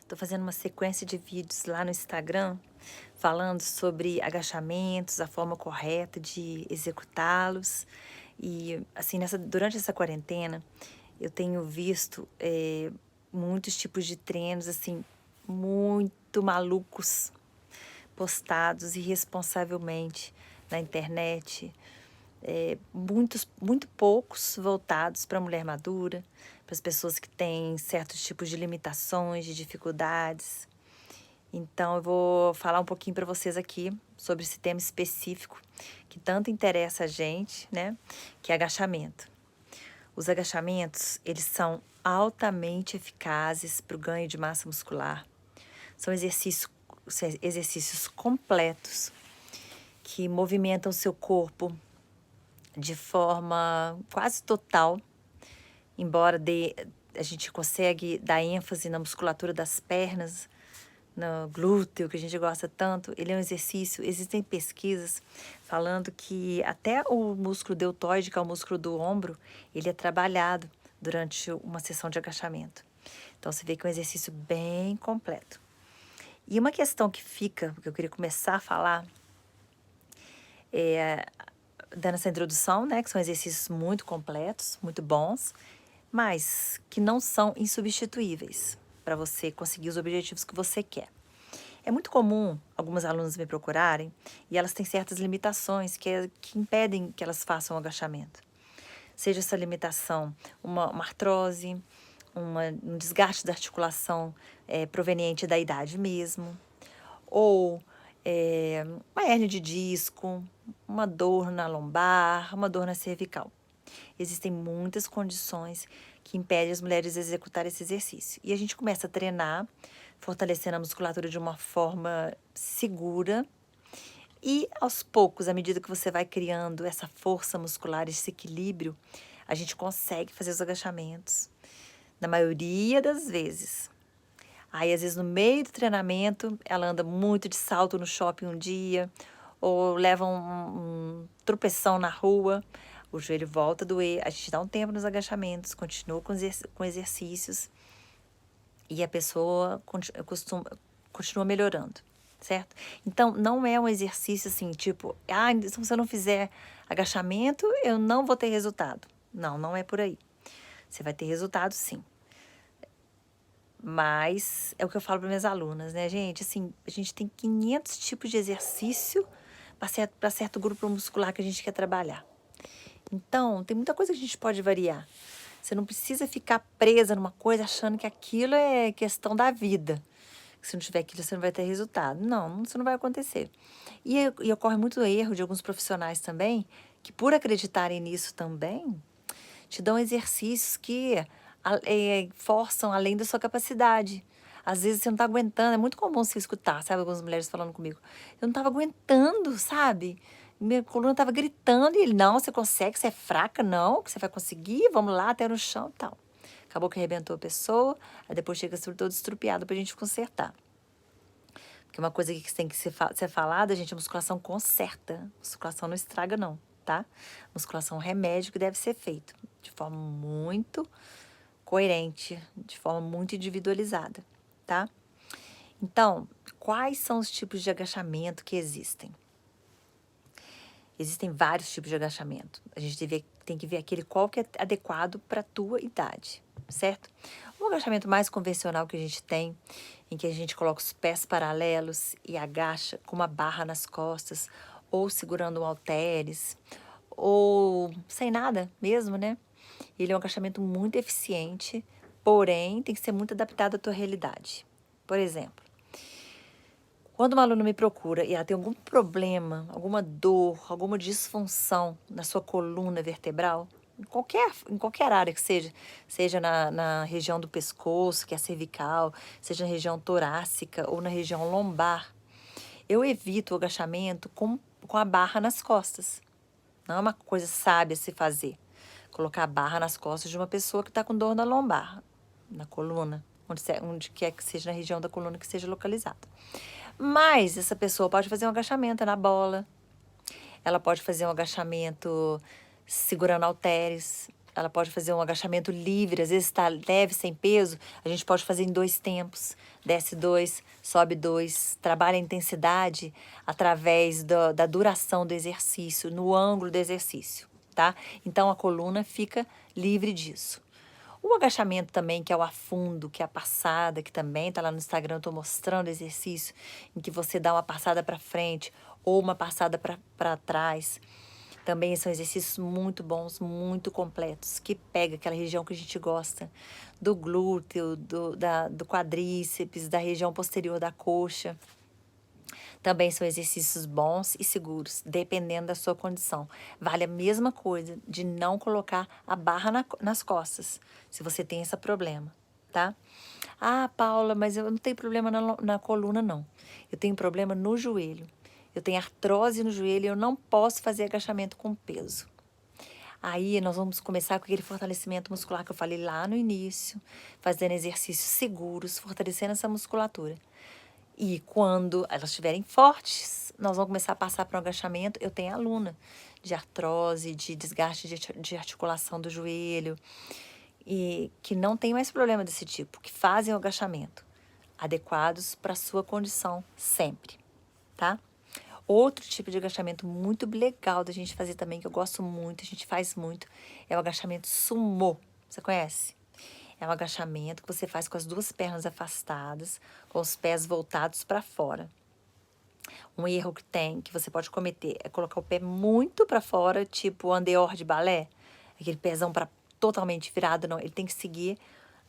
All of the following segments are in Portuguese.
Tô fazendo uma sequência de vídeos lá no Instagram falando sobre agachamentos, a forma correta de executá-los. E assim, durante essa quarentena, eu tenho visto muitos tipos de treinos assim muito malucos postados irresponsavelmente na internet, muito poucos voltados para a mulher madura, para as pessoas que têm certos tipos de limitações, de dificuldades. Então, eu vou falar um pouquinho para vocês aqui sobre esse tema específico que tanto interessa a gente, né? Que é agachamento. Os agachamentos, eles são altamente eficazes para o ganho de massa muscular. São exercícios completos que movimentam o seu corpo de forma quase total, embora a gente consegue dar ênfase na musculatura das pernas, no glúteo, que a gente gosta tanto. Ele é um exercício, existem pesquisas falando que até o músculo deltoide, que é o músculo do ombro, ele é trabalhado durante uma sessão de agachamento. Então, você vê que é um exercício bem completo. E uma questão que fica, que eu queria começar a falar, dando essa introdução, né, que são exercícios muito completos, muito bons, mas que não são insubstituíveis para você conseguir os objetivos que você quer. É muito comum algumas alunas me procurarem e elas têm certas limitações que impedem que elas façam o agachamento. Seja essa limitação uma artrose, um desgaste da articulação proveniente da idade mesmo, ou uma hérnia de disco, uma dor na lombar, uma dor na cervical. Existem muitas condições que impedem as mulheres de executar esse exercício. E a gente começa a treinar, fortalecendo a musculatura de uma forma segura. E aos poucos, à medida que você vai criando essa força muscular, esse equilíbrio, a gente consegue fazer os agachamentos. Na maioria das vezes. Aí, às vezes, no meio do treinamento, ela anda muito de salto no shopping um dia, ou leva um tropeção na rua, o joelho volta a doer, a gente dá um tempo nos agachamentos, continua com exercícios, e a pessoa continua melhorando, certo? Então, não é um exercício assim, tipo, se você não fizer agachamento, eu não vou ter resultado. Não, não é por aí. Você vai ter resultado, sim. Mas é o que eu falo para minhas alunas, né, gente? Assim, a gente tem 500 tipos de exercício para certo grupo muscular que a gente quer trabalhar. Então, tem muita coisa que a gente pode variar. Você não precisa ficar presa numa coisa achando que aquilo é questão da vida. Que se não tiver aquilo, você não vai ter resultado. Não, isso não vai acontecer. E ocorre muito erro de alguns profissionais também, que por acreditarem nisso também, te dão exercícios que forçam além da sua capacidade. Às vezes você não tá aguentando, é muito comum você escutar, sabe, algumas mulheres falando comigo. Eu não tava aguentando, sabe? Minha coluna tava gritando e ele, não, você consegue, você é fraca, não, que você vai conseguir, vamos lá, até no chão e tal. Acabou que arrebentou a pessoa, aí depois chega todo estrupiado pra gente consertar. Porque uma coisa que tem que ser falada, gente, a musculação conserta. Musculação não estraga, não, tá? Musculação é um remédio que deve ser feito de forma muito coerente, de forma muito individualizada, tá? Então, quais são os tipos de agachamento que existem? Existem vários tipos de agachamento. A gente tem que ver aquele qual que é adequado para a tua idade, certo? O agachamento mais convencional que a gente tem, em que a gente coloca os pés paralelos e agacha com uma barra nas costas, ou segurando um halteres, ou sem nada mesmo, né? Ele é um agachamento muito eficiente, porém tem que ser muito adaptado à tua realidade. Por exemplo, quando uma aluna me procura e ela tem algum problema, alguma dor, alguma disfunção na sua coluna vertebral, em qualquer área que seja na região do pescoço, que é a cervical, seja na região torácica ou na região lombar, eu evito o agachamento com a barra nas costas. Não é uma coisa sábia se fazer. Colocar a barra nas costas de uma pessoa que está com dor na lombar, na coluna, onde quer que seja na região da coluna que seja localizada. Mas essa pessoa pode fazer um agachamento na bola, ela pode fazer um agachamento segurando halteres, ela pode fazer um agachamento livre, às vezes está leve, sem peso, a gente pode fazer em 2 tempos, desce 2, sobe 2, trabalha a intensidade através da duração do exercício, no ângulo do exercício, tá? Então a coluna fica livre disso. O agachamento também, que é o afundo, que é a passada, que também está lá no Instagram, eu estou mostrando exercício em que você dá uma passada para frente ou uma passada para trás. Também são exercícios muito bons, muito completos, que pega aquela região que a gente gosta, do glúteo, do quadríceps, da região posterior da coxa. Também são exercícios bons e seguros, dependendo da sua condição. Vale a mesma coisa de não colocar a barra nas costas, se você tem esse problema, tá? Ah, Paula, mas eu não tenho problema na coluna, não. Eu tenho problema no joelho. Eu tenho artrose no joelho e eu não posso fazer agachamento com peso. Aí nós vamos começar com aquele fortalecimento muscular que eu falei lá no início, fazendo exercícios seguros, fortalecendo essa musculatura. E quando elas estiverem fortes, nós vamos começar a passar para o agachamento. Eu tenho aluna de artrose, de desgaste de articulação do joelho, e que não tem mais problema desse tipo, que fazem o agachamento adequados para a sua condição sempre, tá? Outro tipo de agachamento muito legal da gente fazer também, que eu gosto muito, a gente faz muito, é o agachamento sumô. Você conhece? É um agachamento que você faz com as 2 pernas afastadas, com os pés voltados para fora. Um erro que você pode cometer é colocar o pé muito para fora, tipo andeor de balé, aquele pezão totalmente virado, não. Ele tem que seguir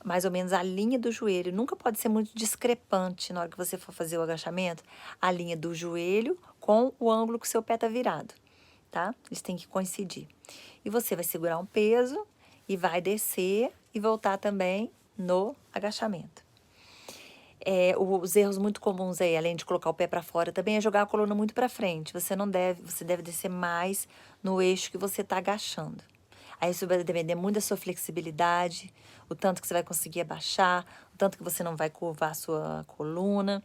mais ou menos a linha do joelho. Nunca pode ser muito discrepante na hora que você for fazer o agachamento, a linha do joelho com o ângulo que o seu pé está virado, tá? Eles têm que coincidir. E você vai segurar um peso e vai descer e voltar também no agachamento. Os erros muito comuns aí, além de colocar o pé para fora, também é jogar a coluna muito para frente. Você deve descer mais no eixo que você está agachando. Aí isso vai depender muito da sua flexibilidade, o tanto que você vai conseguir abaixar, o tanto que você não vai curvar a sua coluna.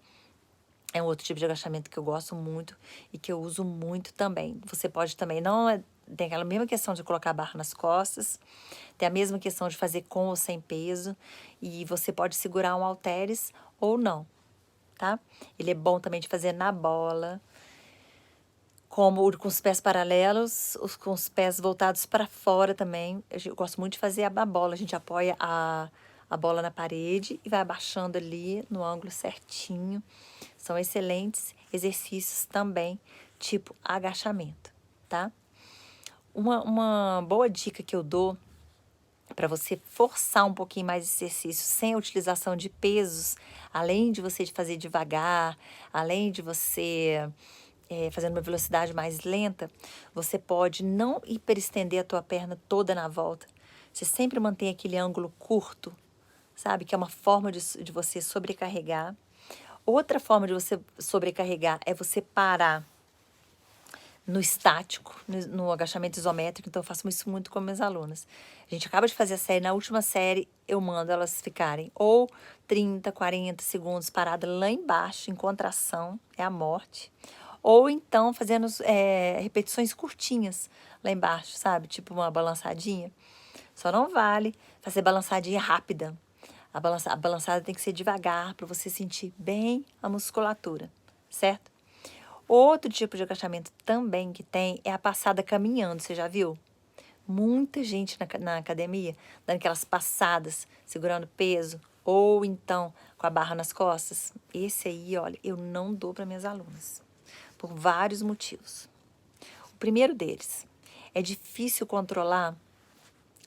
É um outro tipo de agachamento que eu gosto muito e que eu uso muito também. Você pode também, tem aquela mesma questão de colocar a barra nas costas, tem a mesma questão de fazer com ou sem peso, e você pode segurar um halteres ou não, tá? Ele é bom também de fazer na bola, como com os pés paralelos, com os pés voltados para fora também. Eu gosto muito de fazer a bola, a gente apoia a bola na parede e vai abaixando ali no ângulo certinho. São excelentes exercícios também, tipo agachamento, tá? Uma boa dica que eu dou para você forçar um pouquinho mais esse exercício sem a utilização de pesos, além de você fazer devagar, além de você fazendo uma velocidade mais lenta, você pode não hiperestender a tua perna toda na volta. Você sempre mantém aquele ângulo curto, sabe? Que é uma forma de você sobrecarregar. Outra forma de você sobrecarregar é você parar no estático, no agachamento isométrico. Então eu faço isso muito com minhas alunas. A gente acaba de fazer a série, na última série eu mando elas ficarem ou 30, 40 segundos paradas lá embaixo, em contração, é a morte. Ou então fazendo repetições curtinhas lá embaixo, sabe? Tipo uma balançadinha. Só não vale fazer balançadinha rápida. A balançada tem que ser devagar para você sentir bem a musculatura, certo? Outro tipo de agachamento também que tem é a passada caminhando, você já viu? Muita gente na academia dando aquelas passadas, segurando peso, ou então com a barra nas costas. Esse aí, olha, eu não dou para minhas alunas, por vários motivos. O primeiro deles, é difícil controlar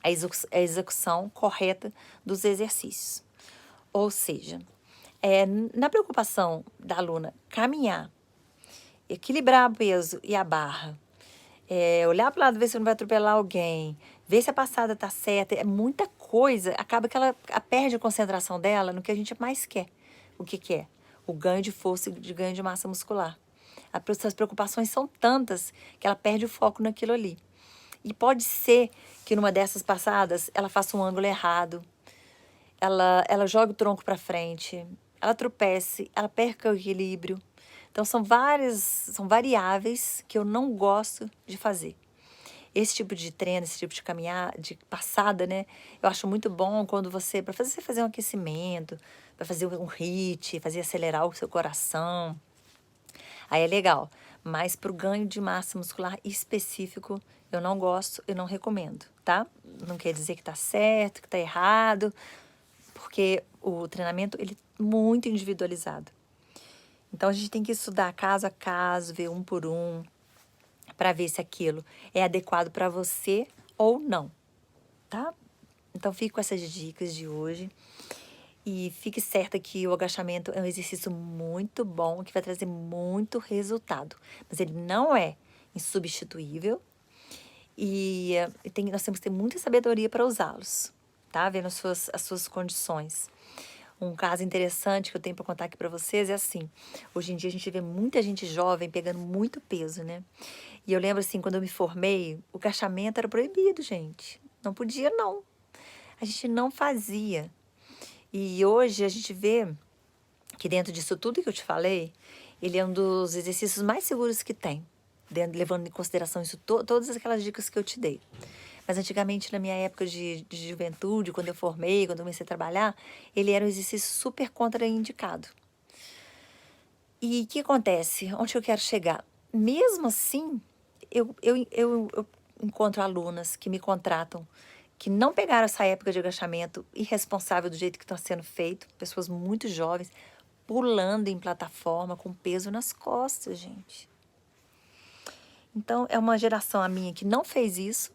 a execução correta dos exercícios. Ou seja, na preocupação da aluna caminhar, equilibrar o peso e a barra, olhar para o lado, ver se não vai atropelar alguém, ver se a passada está certa, é muita coisa. Acaba que ela perde a concentração dela no que a gente mais quer. O que é? O ganho de força e de ganho de massa muscular. As preocupações são tantas que ela perde o foco naquilo ali. E pode ser que numa dessas passadas ela faça um ângulo errado, ela joga o tronco para frente, ela tropece, ela perca o equilíbrio. Então são variáveis que eu não gosto de fazer. Esse tipo de treino, esse tipo de caminhar, de passada, né? Eu acho muito bom quando para fazer um aquecimento, para fazer um HIIT, fazer acelerar o seu coração. Aí é legal. Mas para o ganho de massa muscular específico, eu não gosto, eu não recomendo, tá? Não quer dizer que tá certo, que tá errado, porque o treinamento ele é muito individualizado. Então a gente tem que estudar caso a caso, ver um por um, para ver se aquilo é adequado para você ou não, tá? Então fico com essas dicas de hoje. E fique certa que o agachamento é um exercício muito bom, que vai trazer muito resultado. Mas ele não é insubstituível e nós temos que ter muita sabedoria para usá-los, tá? Vendo as suas condições. Um caso interessante que eu tenho para contar aqui para vocês é assim: hoje em dia a gente vê muita gente jovem pegando muito peso, né? E eu lembro assim, quando eu me formei, o agachamento era proibido, gente. Não podia, não. A gente não fazia. E hoje a gente vê que dentro disso tudo que eu te falei, ele é um dos exercícios mais seguros que tem, levando em consideração isso, todas aquelas dicas que eu te dei. Mas antigamente, na minha época de juventude, quando eu formei, quando eu comecei a trabalhar, ele era um exercício super contraindicado. E o que acontece? Onde eu quero chegar? Mesmo assim, eu encontro alunas que me contratam que não pegaram essa época de agachamento irresponsável do jeito que está sendo feito, pessoas muito jovens, pulando em plataforma com peso nas costas, gente. Então, é uma geração a minha que não fez isso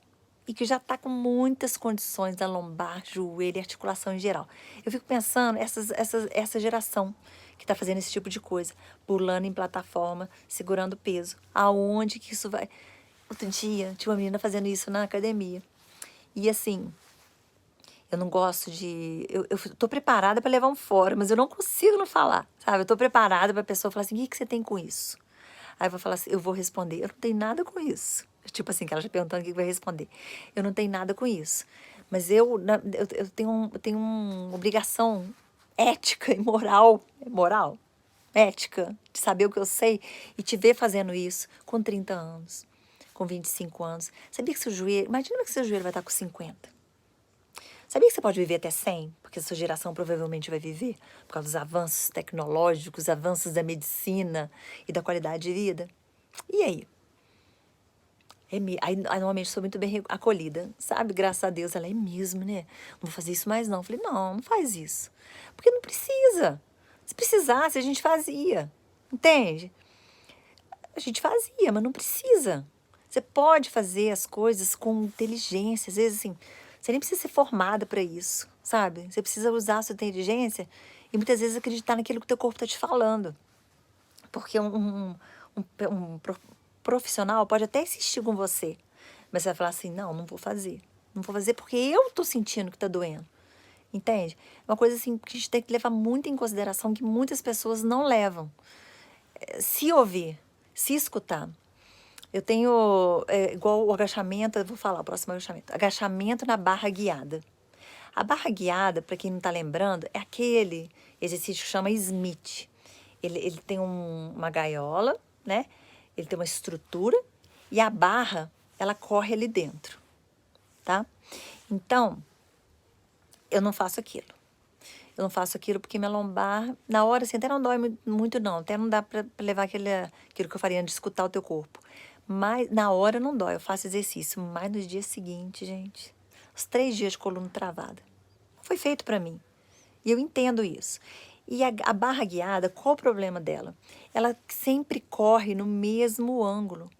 e que já está com muitas condições da lombar, joelho e articulação em geral. Eu fico pensando, essa geração que está fazendo esse tipo de coisa, pulando em plataforma, segurando peso. Aonde que isso vai? Outro dia, tinha uma menina fazendo isso na academia. E assim, eu não gosto de. Eu tô preparada para levar um fora, mas eu não consigo não falar, sabe? Eu tô preparada para a pessoa falar assim: o que você tem com isso? Aí eu vou falar assim: eu vou responder, eu não tenho nada com isso. Tipo assim, que ela já perguntando o que vai responder. Eu não tenho nada com isso. Mas eu tenho uma obrigação ética e moral, ética, de saber o que eu sei e te ver fazendo isso com 30 anos, com 25 anos. Sabia que seu joelho. Imagina que seu joelho vai estar com 50. Sabia que você pode viver até 100? Porque a sua geração provavelmente vai viver por causa dos avanços tecnológicos, avanços da medicina e da qualidade de vida. E aí? Aí normalmente sou muito bem acolhida, sabe? Graças a Deus, ela é mesmo, né? Não vou fazer isso mais não. Eu falei, não, não faz isso. Porque não precisa. Se precisasse, a gente fazia. Entende? A gente fazia, mas não precisa. Você pode fazer as coisas com inteligência. Às vezes, assim, você nem precisa ser formada para isso, sabe? Você precisa usar a sua inteligência e muitas vezes acreditar naquilo que o teu corpo está te falando. Porque profissional pode até insistir com você, mas você vai falar assim, não, não vou fazer. Não vou fazer porque eu tô sentindo que tá doendo. Entende? É uma coisa assim que a gente tem que levar muito em consideração que muitas pessoas não levam. Se ouvir, se escutar. Eu tenho, igual o agachamento, eu vou falar o próximo agachamento. Agachamento na barra guiada. A barra guiada, para quem não está lembrando, é aquele exercício que chama Smith. Ele tem uma gaiola, né? Ele tem uma estrutura e a barra, ela corre ali dentro, tá? Então, eu não faço aquilo. Eu não faço aquilo porque minha lombar, na hora, assim, até não dói muito, não. Até não dá para levar aquilo que eu faria de escutar o teu corpo. Mas na hora não dói, eu faço exercício. Mas nos dias seguintes, gente, os 3 dias de coluna travada. Foi feito para mim. E eu entendo isso. E a barra guiada, qual o problema dela? Ela sempre corre no mesmo ângulo.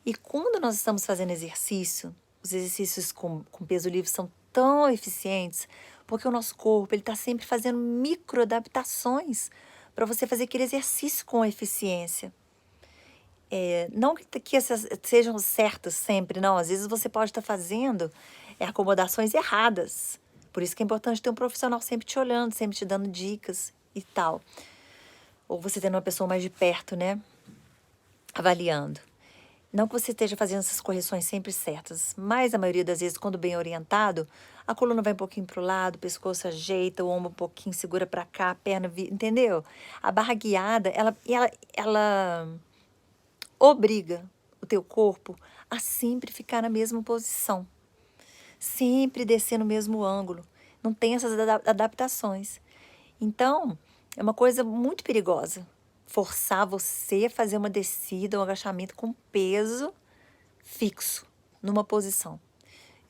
E quando nós estamos fazendo exercício, os exercícios com peso livre são tão eficientes, porque o nosso corpo ele está sempre fazendo micro adaptações para você fazer aquele exercício com eficiência. Não que essas sejam certas sempre, não. Às vezes você pode estar fazendo acomodações erradas. Por isso que é importante ter um profissional sempre te olhando, sempre te dando dicas e tal. Ou você tendo uma pessoa mais de perto, né? Avaliando. Não que você esteja fazendo essas correções sempre certas, mas a maioria das vezes, quando bem orientado, a coluna vai um pouquinho para o lado, o pescoço ajeita, o ombro um pouquinho segura para cá, a perna, entendeu? A barra guiada, ela obriga o teu corpo a sempre ficar na mesma posição, sempre descer no mesmo ângulo. Não tem essas adaptações. Então, é uma coisa muito perigosa forçar você a fazer uma descida, um agachamento com peso fixo, numa posição.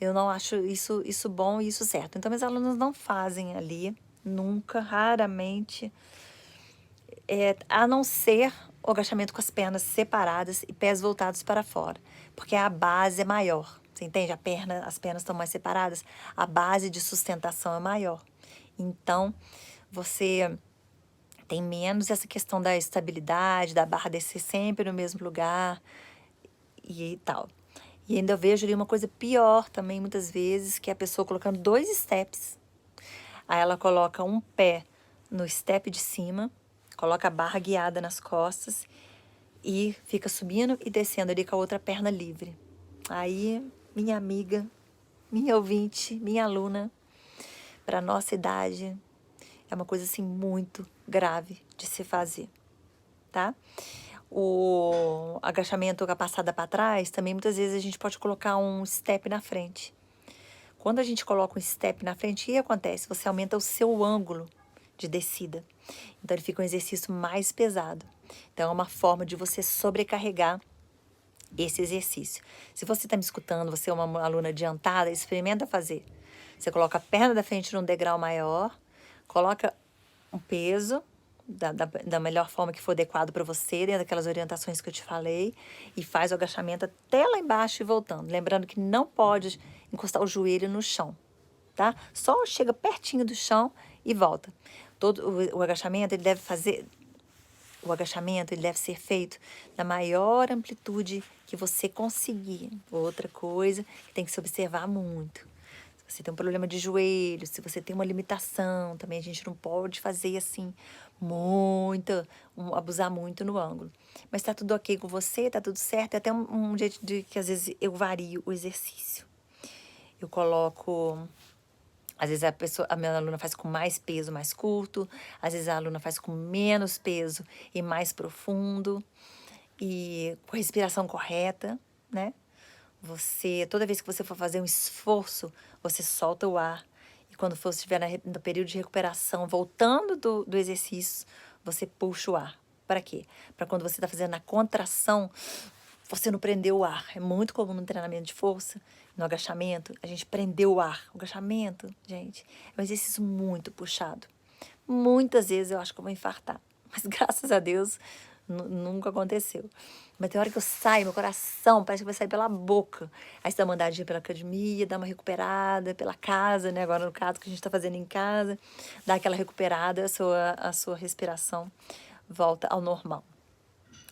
Eu não acho isso bom e isso certo. Então, meus alunos não fazem ali, nunca, raramente, a não ser o agachamento com as pernas separadas e pés voltados para fora, porque a base é maior. Você entende? As pernas estão mais separadas, a base de sustentação é maior. Então, você tem menos essa questão da estabilidade, da barra descer sempre no mesmo lugar e tal. E ainda eu vejo ali uma coisa pior também, muitas vezes, que é a pessoa colocando 2 steps. Aí ela coloca um pé no step de cima, coloca a barra guiada nas costas e fica subindo e descendo ali com a outra perna livre. Aí, minha amiga, minha ouvinte, minha aluna, para nossa idade, é uma coisa assim muito grave de se fazer, tá? O agachamento com a passada para trás, também muitas vezes a gente pode colocar um step na frente. Quando a gente coloca um step na frente, o que acontece? Você aumenta o seu ângulo de descida. Então, ele fica um exercício mais pesado. Então, é uma forma de você sobrecarregar esse exercício. Se você está me escutando, você é uma aluna adiantada, experimenta fazer. Você coloca a perna da frente num degrau maior, coloca um peso da melhor forma que for adequado para você, dentro daquelas orientações que eu te falei, e faz o agachamento até lá embaixo e voltando. Lembrando que não pode encostar o joelho no chão, tá? Só chega pertinho do chão e volta. Todo o agachamento, o agachamento ele deve ser feito na maior amplitude que você conseguir. Outra coisa que tem que se observar muito. Se você tem um problema de joelho, se você tem uma limitação, também a gente não pode fazer assim abusar muito no ângulo. Mas tá tudo ok com você, tá tudo certo. É até um jeito de que às vezes eu vario o exercício. Eu coloco, às vezes a minha aluna faz com mais peso, mais curto, às vezes a aluna faz com menos peso e mais profundo, e com a respiração correta, né? Toda vez que você for fazer um esforço, você solta o ar. E quando for estiver no período de recuperação, voltando do exercício, você puxa o ar. Para quê? Para quando você está fazendo a contração, você não prender o ar. É muito comum no treinamento de força, no agachamento, a gente prender o ar. O agachamento, gente, é um exercício muito puxado. Muitas vezes eu acho que eu vou infartar. Mas graças a Deus, nunca aconteceu. Mas tem hora que eu saio, meu coração parece que vai sair pela boca. Aí você dá uma andadinha pela academia, dá uma recuperada pela casa, né? Agora no caso que a gente tá fazendo em casa, dá aquela recuperada, a sua respiração volta ao normal.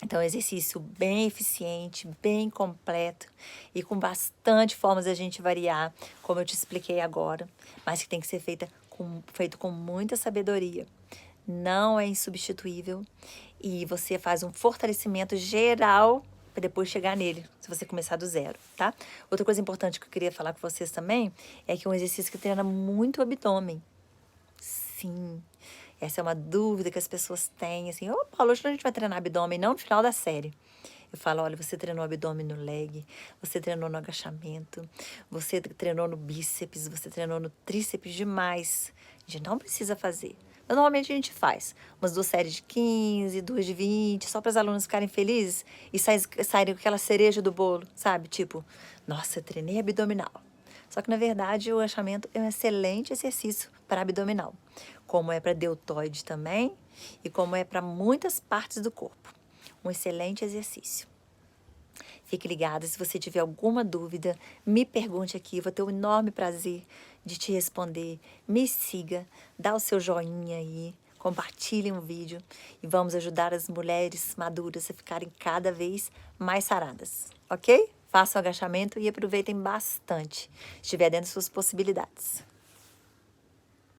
Então, é um exercício bem eficiente, bem completo e com bastante formas de a gente variar, como eu te expliquei agora, mas que tem que ser feito com muita sabedoria. Não é insubstituível e você faz um fortalecimento geral para depois chegar nele, se você começar do zero, tá? Outra coisa importante que eu queria falar com vocês também é que é um exercício que treina muito o abdômen. Sim, essa é uma dúvida que as pessoas têm, assim, ô Paulo, hoje a gente vai treinar abdômen, não no final da série. Eu falo, olha, você treinou abdômen no leg, você treinou no agachamento, você treinou no bíceps, você treinou no tríceps demais. A gente não precisa fazer. Mas, normalmente a gente faz umas 2 séries de 15, 2 de 20, só para os alunos ficarem felizes e saírem com aquela cereja do bolo, sabe? Tipo, nossa, eu treinei abdominal. Só que, na verdade, o agachamento é um excelente exercício para abdominal, como é para deltoide também e como é para muitas partes do corpo. Um excelente exercício. Fique ligada, se você tiver alguma dúvida, me pergunte aqui, eu vou ter um enorme prazer de te responder. Me siga, dá o seu joinha aí, compartilhe um vídeo e vamos ajudar as mulheres maduras a ficarem cada vez mais saradas, ok? Façam o agachamento e aproveitem bastante, se estiver dentro das suas possibilidades.